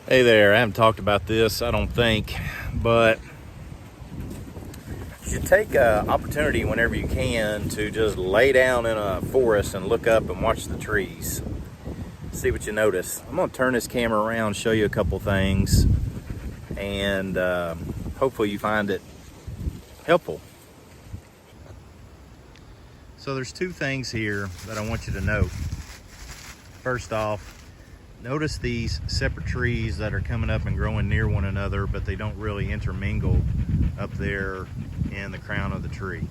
Hey there, I haven't talked about this, I don't think, but you should take an opportunity whenever you can to just lay down in a forest and look up and watch the trees. See what you notice. I'm going to turn this camera around, show you a couple things, and hopefully you find it helpful. So there's two things here that I want you to note. First off, notice these separate trees that are coming up and growing near one another, but they don't really intermingle up there in the crown of the tree.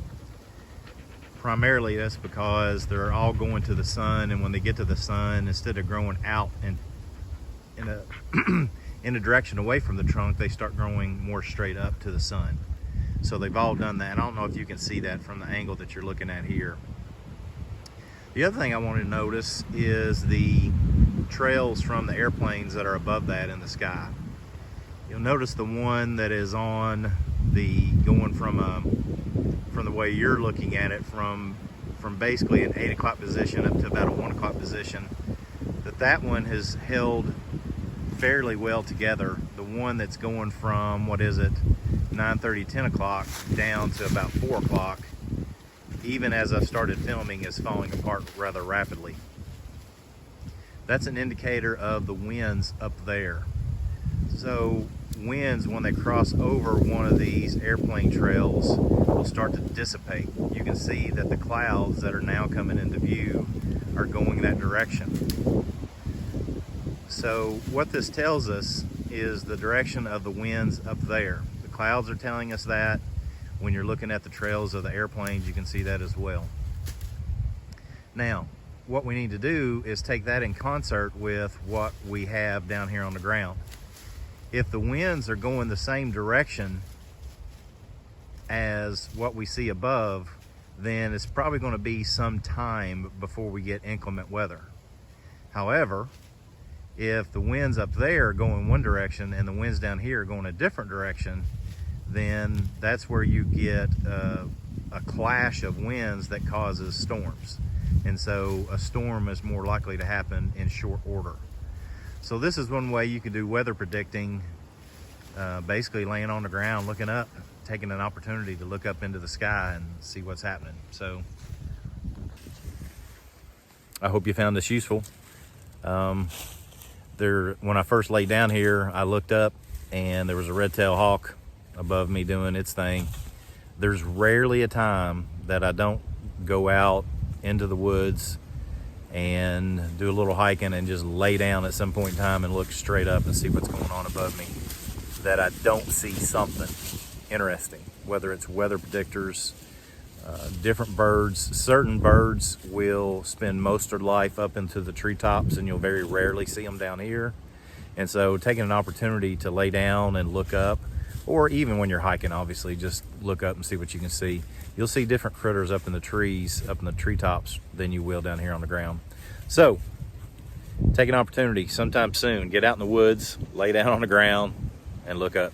Primarily that's because they're all going to the sun, and when they get to the sun, instead of growing out in a direction away from the trunk, they start growing more straight up to the sun. So they've all done that. I don't know if you can see that from the angle that you're looking at here. The other thing I want to notice is the trails from the airplanes that are above that in the sky. You'll notice the one that is on the going from the way you're looking at it, from basically an 8 o'clock position up to about a 1 o'clock position, that one has held fairly well together. The one that's going from, what is it, 9:30, 10 o'clock down to about 4 o'clock, even as I've started filming, is falling apart rather rapidly. That's an indicator of the winds up there. So winds, when they cross over one of these airplane trails, will start to dissipate. You can see that the clouds that are now coming into view are going that direction. So what this tells us is the direction of the winds up there. The clouds are telling us that. When you're looking at the trails of the airplanes, you can see that as well. Now, what we need to do is take that in concert with what we have down here on the ground. If the winds are going the same direction as what we see above, then it's probably going to be some time before we get inclement weather. However, if the winds up there are going one direction and the winds down here are going a different direction, then that's where you get a clash of winds that causes storms. And so a storm is more likely to happen in short order. So this is one way you can do weather predicting, basically laying on the ground, looking up, taking an opportunity to look up into the sky and see what's happening. So I hope you found this useful. When I first laid down here, I looked up and there was a red-tailed hawk above me doing its thing. There's rarely a time that I don't go out into the woods and do a little hiking and just lay down at some point in time and look straight up and see what's going on above me, that I don't see something interesting, whether it's weather predictors, different birds. Certain birds will spend most of their life up into the treetops, and you'll very rarely see them down here. And so taking an opportunity to lay down and look up, or even when you're hiking, obviously, just look up and see what you can see. You'll see different critters up in the trees, up in the treetops, than you will down here on the ground. So take an opportunity sometime soon. Get out in the woods, lay down on the ground, and look up.